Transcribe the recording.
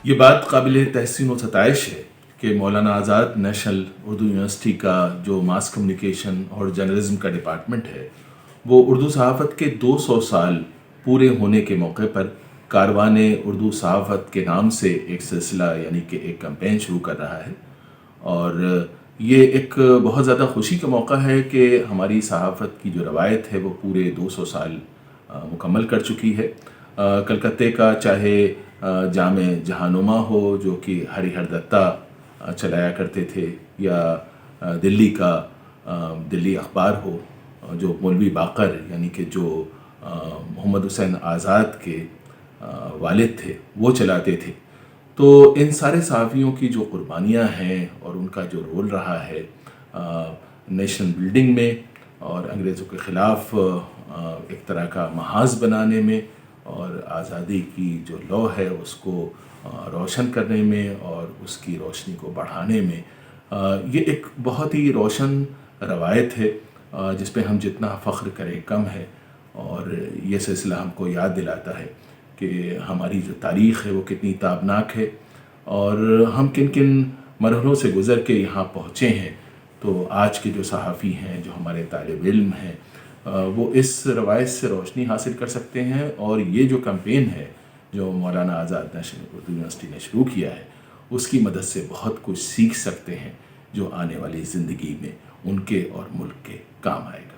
یہ بات قابل تحسین و ستائش ہے کہ مولانا آزاد نیشنل اردو یونیورسٹی کا جو ماس کمیونیکیشن اور جرنلزم کا ڈپارٹمنٹ ہے وہ اردو صحافت کے 200 سال پورے ہونے کے موقع پر کاروان اردو صحافت کے نام سے ایک سلسلہ یعنی کہ ایک کمپین شروع کر رہا ہے. اور یہ ایک بہت زیادہ خوشی کا موقع ہے کہ ہماری صحافت کی جو روایت ہے وہ پورے 200 سال مکمل کر چکی ہے. کلکتے کا چاہے جامع جہانما ہو جو کہ ہری ہر دتہ چلایا کرتے تھے، یا دلی کا دلی اخبار ہو جو مولوی باقر یعنی کہ جو محمد حسین آزاد کے والد تھے وہ چلاتے تھے، تو ان سارے صحافیوں کی جو قربانیاں ہیں اور ان کا جو رول رہا ہے نیشن بلڈنگ میں اور انگریزوں کے خلاف ایک طرح کا محاذ بنانے میں اور آزادی کی جو لو ہے اس کو روشن کرنے میں اور اس کی روشنی کو بڑھانے میں، یہ ایک بہت ہی روشن روایت ہے جس پہ ہم جتنا فخر کریں کم ہے. اور یہ سلسلہ ہم کو یاد دلاتا ہے کہ ہماری جو تاریخ ہے وہ کتنی تابناک ہے اور ہم کن کن مرحلوں سے گزر کے یہاں پہنچے ہیں. تو آج کے جو صحافی ہیں، جو ہمارے طالب علم ہیں، وہ اس روایت سے روشنی حاصل کر سکتے ہیں. اور یہ جو کمپین ہے جو مولانا آزاد نیشنل اردو یونیورسٹی نے شروع کیا ہے اس کی مدد سے بہت کچھ سیکھ سکتے ہیں جو آنے والی زندگی میں ان کے اور ملک کے کام آئے گا.